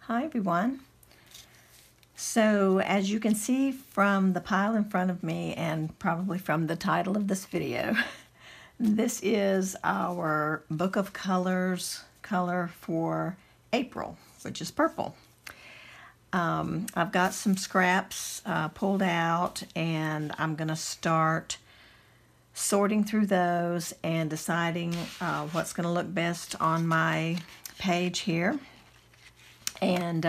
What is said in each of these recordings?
Hi everyone. So as you can see from the pile in front of me and probably from the title of this video, this is our book of colors color for April, which is purple. I've got some scraps pulled out and I'm going to start sorting through those and deciding what's going to look best on my page here. And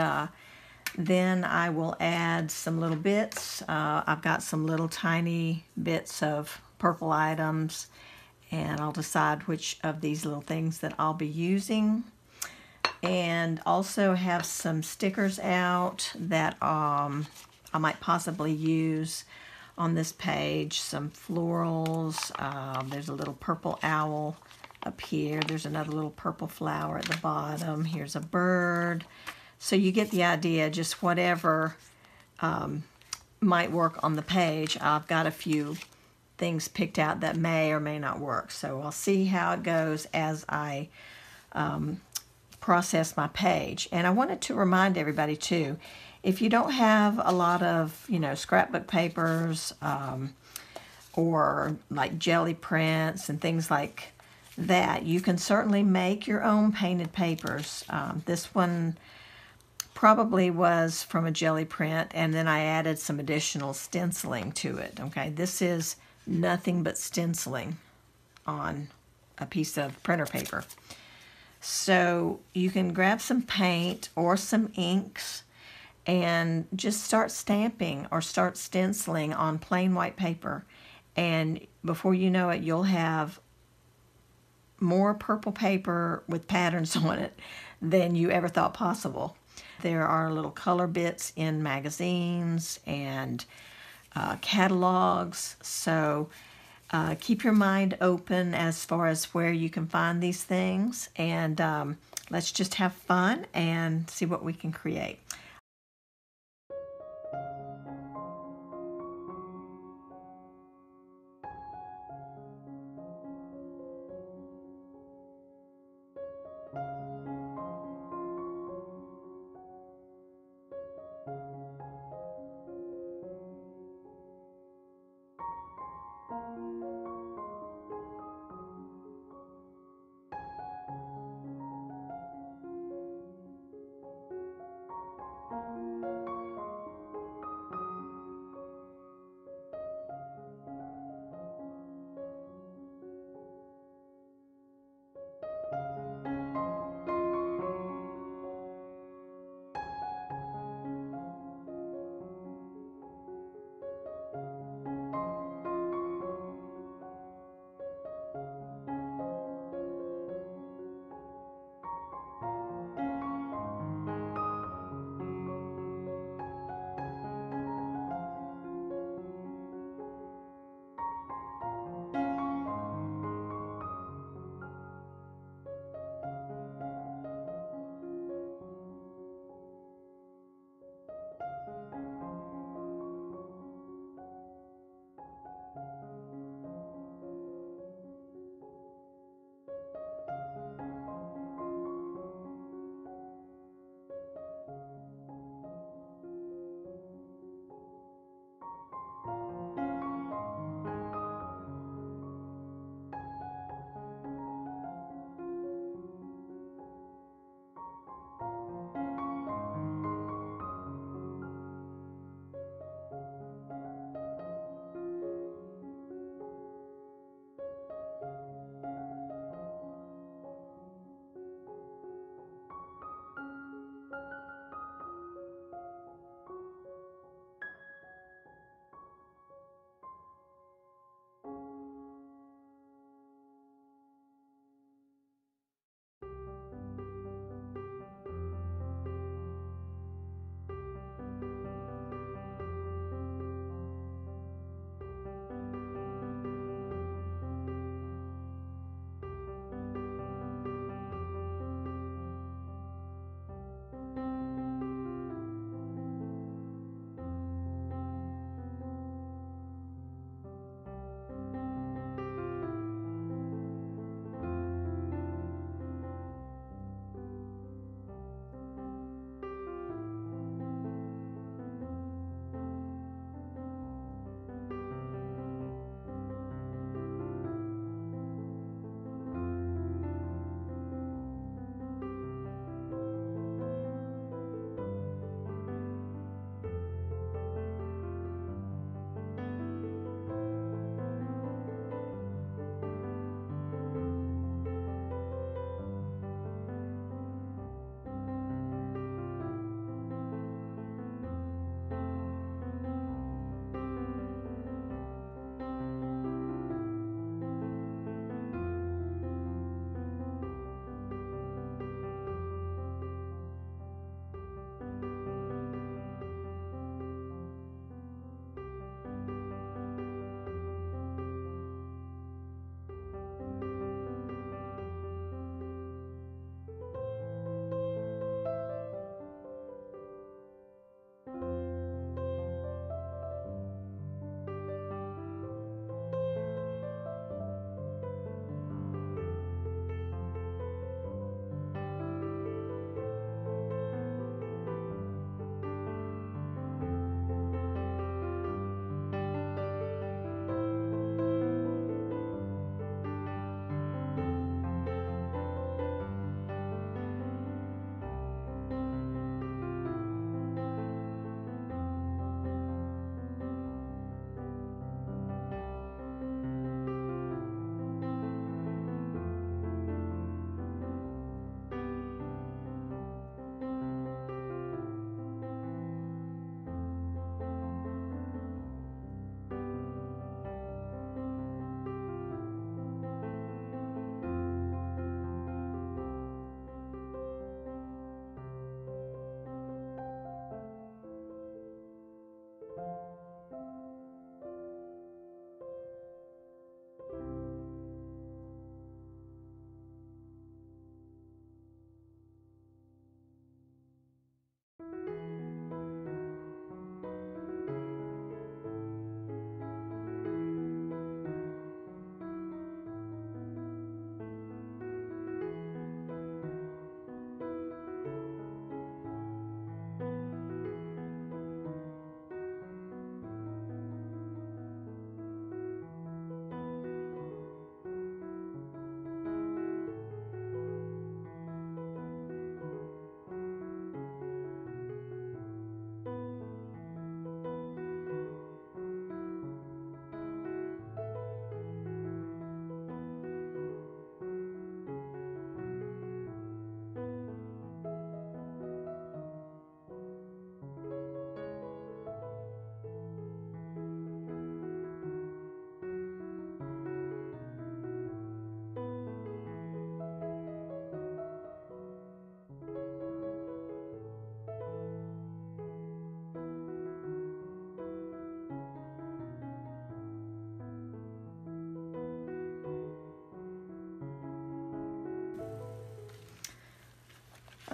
then I will add some little bits. I've got some little tiny bits of purple items, and I'll decide which of these little things that I'll be using. And also have some stickers out that I might possibly use on this page. Some florals. There's a little purple owl up here. There's another little purple flower at the bottom. Here's a bird. So you get the idea, just whatever might work on the page. I've got a few things picked out that may or may not work. So I'll see how it goes as I process my page. And I wanted to remind everybody too, if you don't have a lot of, scrapbook papers or like jelly prints and things like that, you can certainly make your own painted papers. This one probably was from a jelly print, and then I added some additional stenciling to it. Okay, this is nothing but stenciling on a piece of printer paper. So you can grab some paint or some inks and just start stamping or start stenciling on plain white paper, and before you know it, you'll have more purple paper with patterns on it than you ever thought possible. There are little color bits in magazines and catalogs, so keep your mind open as far as where you can find these things, and let's just have fun and see what we can create.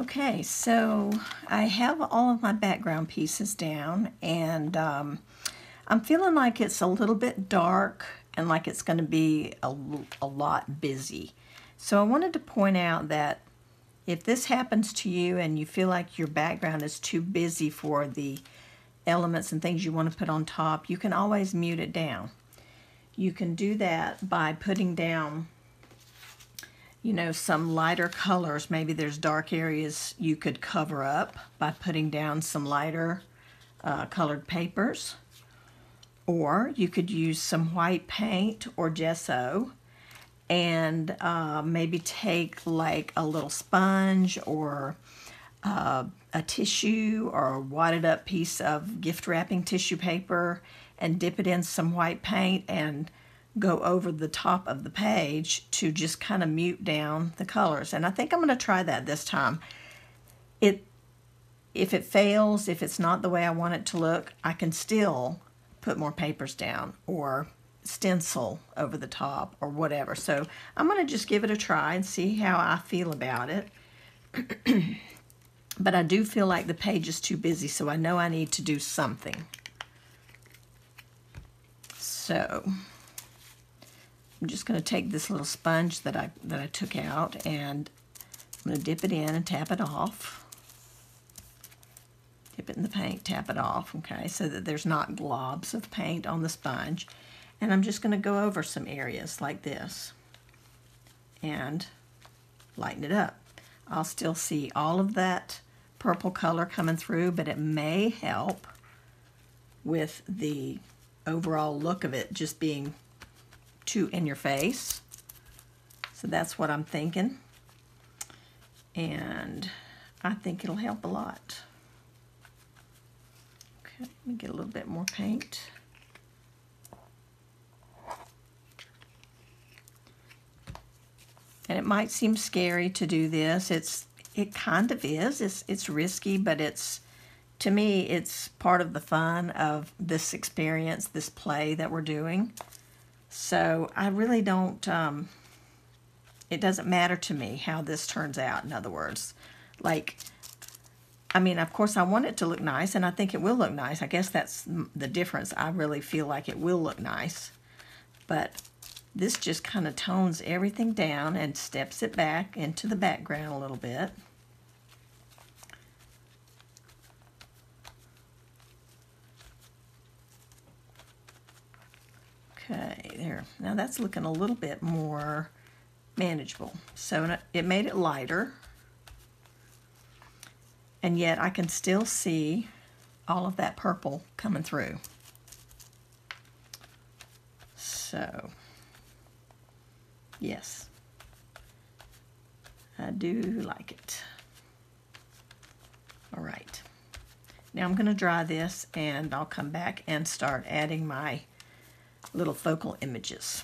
Okay, so I have all of my background pieces down, and I'm feeling like it's a little bit dark and like it's going to be a lot busy. So I wanted to point out that if this happens to you and you feel like your background is too busy for the elements and things you want to put on top, you can always mute it down. You can do that by putting down, you know, some lighter colors. Maybe there's dark areas you could cover up by putting down some lighter colored papers. Or you could use some white paint or gesso and maybe take like a little sponge or a tissue or a wadded up piece of gift wrapping tissue paper and dip it in some white paint and go over the top of the page to just kind of mute down the colors. And I think I'm going to try that this time. If it fails, if it's not the way I want it to look, I can still put more papers down or stencil over the top or whatever. So I'm going to just give it a try and see how I feel about it. But I do feel like the page is too busy, so I know I need to do something. So I'm just going to take this little sponge that I took out, and I'm going to dip it in and tap it off. Dip it in the paint, tap it off, okay, so that there's not globs of paint on the sponge. And I'm just going to go over some areas like this and lighten it up. I'll still see all of that purple color coming through, but it may help with the overall look of it just being too in your face. So that's what I'm thinking. And I think it'll help a lot. Okay, let me get a little bit more paint. And it might seem scary to do this. It kind of is. It's risky, but to me, it's part of the fun of this experience, this play that we're doing. So I really don't, it doesn't matter to me how this turns out, in other words. Like, I mean, of course, I want it to look nice, and I think it will look nice. I guess that's the difference. I really feel like it will look nice. But this just kind of tones everything down and steps it back into the background a little bit. Okay, there. Now that's looking a little bit more manageable. So it made it lighter. And yet I can still see all of that purple coming through. So, yes, I do like it. All right. Now I'm going to dry this, and I'll come back and start adding my little focal images.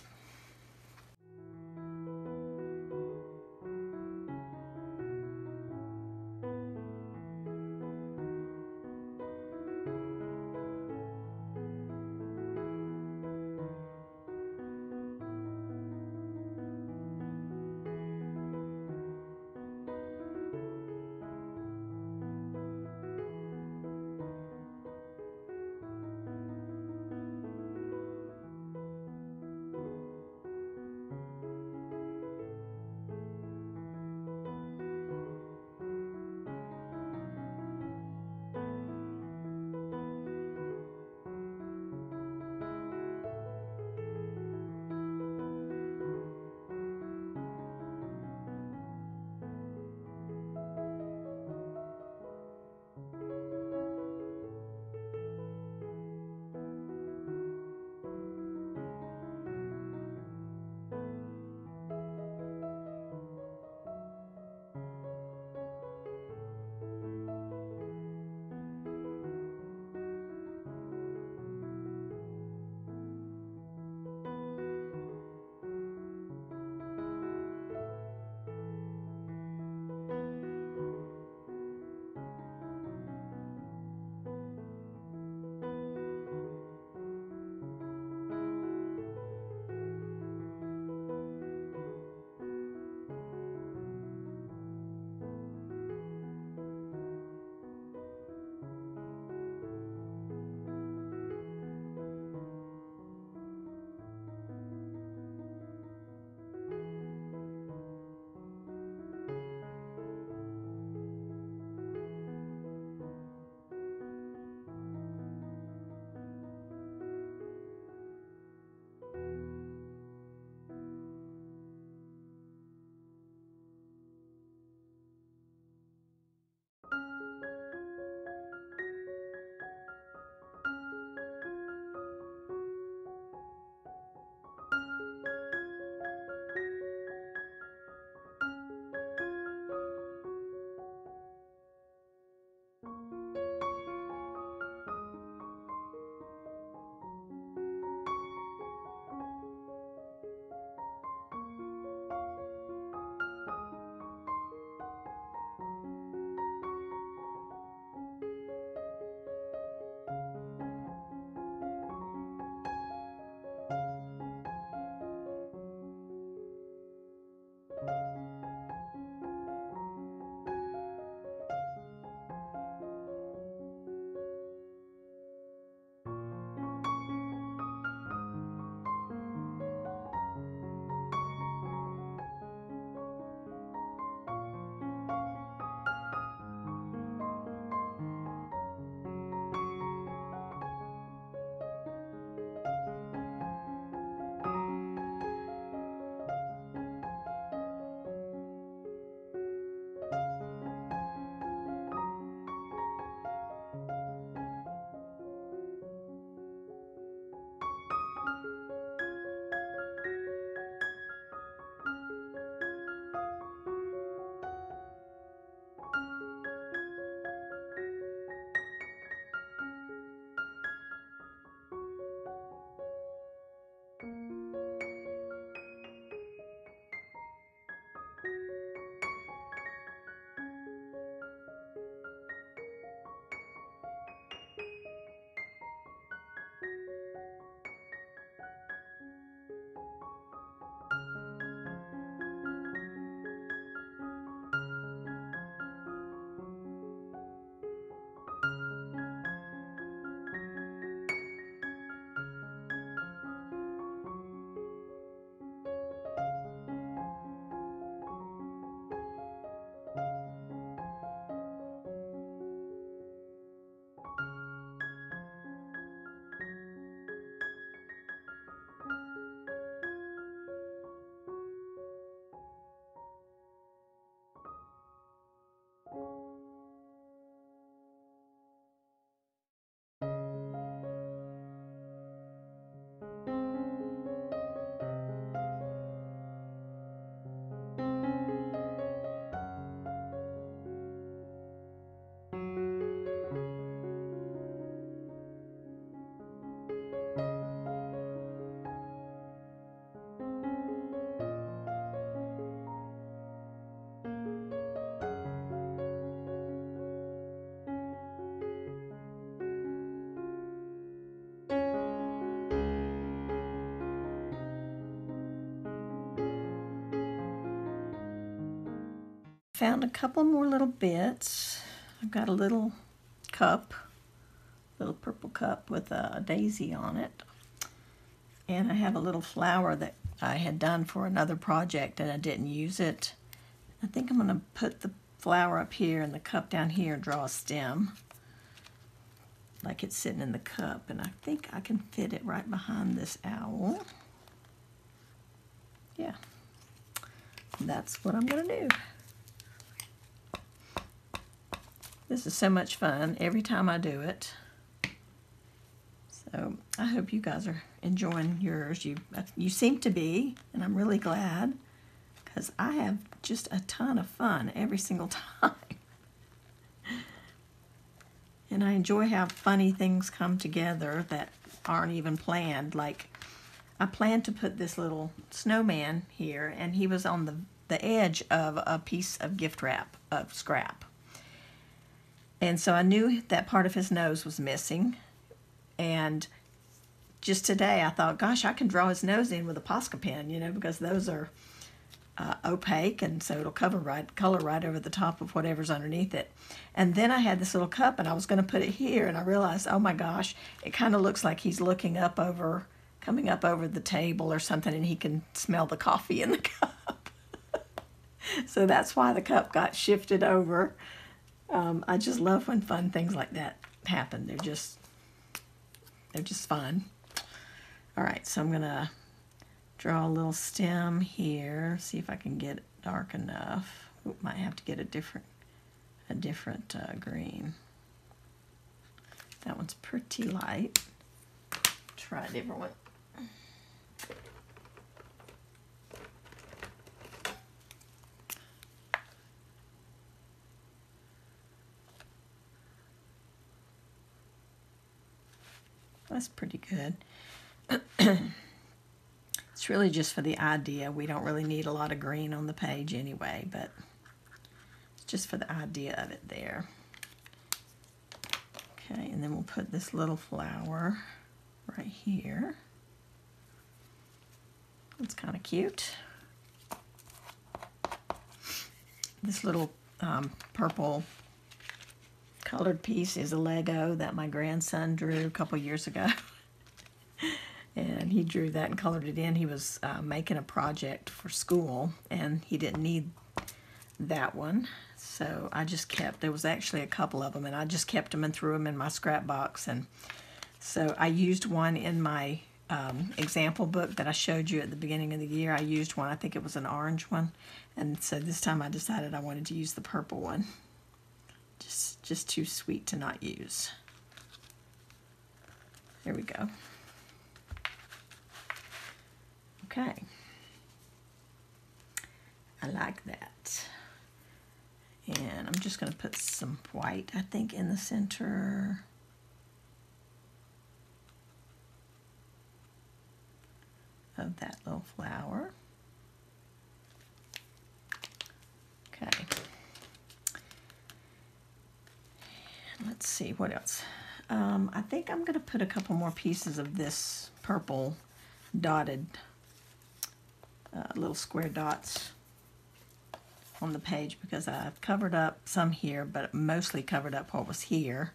Found a couple more little bits. I've got a little cup, little purple cup with a daisy on it. And I have a little flower that I had done for another project and I didn't use it. I think I'm going to put the flower up here and the cup down here and draw a stem like it's sitting in the cup, and I think I can fit it right behind this owl. Yeah, that's what I'm going to do. This is so much fun every time I do it. So I hope you guys are enjoying yours. You seem to be, and I'm really glad because I have just a ton of fun every single time. And I enjoy how funny things come together that aren't even planned. Like, I planned to put this little snowman here, and he was on the edge of a piece of gift wrap, of scrap. And so I knew that part of his nose was missing. And just today I thought, gosh, I can draw his nose in with a Posca pen, you know, because those are opaque, and so it'll color right over the top of whatever's underneath it. And then I had this little cup, and I was going to put it here, and I realized, oh my gosh, it kind of looks like he's looking up over, coming up over the table or something, and he can smell the coffee in the cup. So that's why the cup got shifted over. I just love when fun things like that happen. They're just fun. All right, so I'm gonna draw a little stem here. See if I can get it dark enough. Oop, might have to get a different green. That one's pretty light. Try a different one. That's pretty good. It's really just for the idea. We don't really need a lot of green on the page anyway, but it's just for the idea of it there. Okay, and then we'll put this little flower right here. It's kind of cute. This little purple colored piece is a Lego that my grandson drew a couple years ago. And he drew that and colored it in. He was making a project for school, and he didn't need that one. So I just kept, there was actually a couple of them, and I just kept them and threw them in my scrap box. And so I used one in my example book that I showed you at the beginning of the year. I used one, I think it was an orange one. And so this time I decided I wanted to use the purple one. Just too sweet to not use. There we go. Okay. I like that. And I'm just going to put some white, I think, in the center. Of that little flower. Okay. Let's see, what else? I think I'm going to put a couple more pieces of this purple dotted little square dots on the page, because I've covered up some here, but mostly covered up what was here.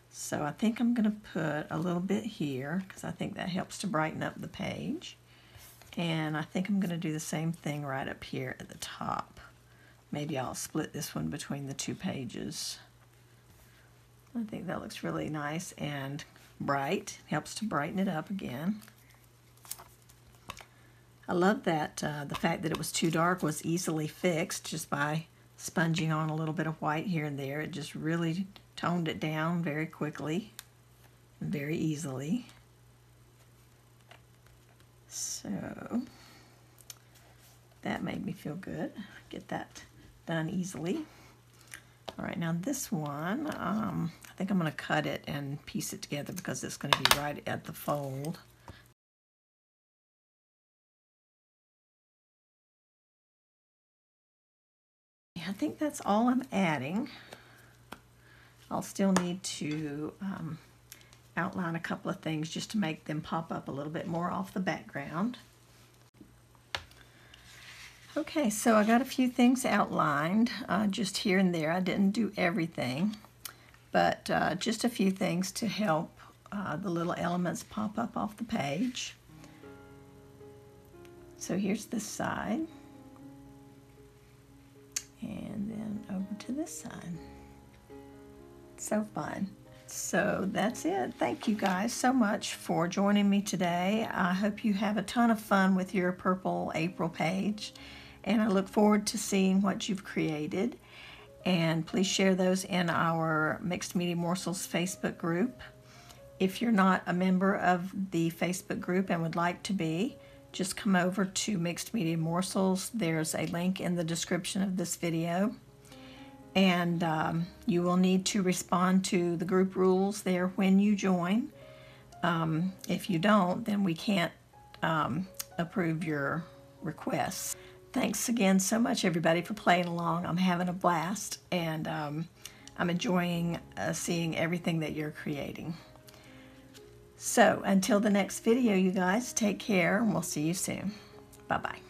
So I think I'm going to put a little bit here, because I think that helps to brighten up the page. And I think I'm going to do the same thing right up here at the top. Maybe I'll split this one between the two pages. I think that looks really nice and bright. Helps to brighten it up again. I love that the fact that it was too dark was easily fixed just by sponging on a little bit of white here and there. It just really toned it down very quickly and very easily. So that made me feel good. Get that done easily. All right, now this one, I think I'm going to cut it and piece it together because it's going to be right at the fold. I think that's all I'm adding. I'll still need to outline a couple of things just to make them pop up a little bit more off the background. Okay, so I got a few things outlined just here and there. I didn't do everything, but just a few things to help the little elements pop up off the page. So here's this side, and then over to this side. So fun. So that's it. Thank you guys so much for joining me today. I hope you have a ton of fun with your purple April page, and I look forward to seeing what you've created. And please share those in our Mixed Media Morsels Facebook group. If you're not a member of the Facebook group and would like to be, just come over to Mixed Media Morsels. There's a link in the description of this video. And you will need to respond to the group rules there when you join. If you don't, then we can't approve your requests. Thanks again so much, everybody, for playing along. I'm having a blast, and I'm enjoying seeing everything that you're creating. So until the next video, you guys, take care, and we'll see you soon. Bye-bye.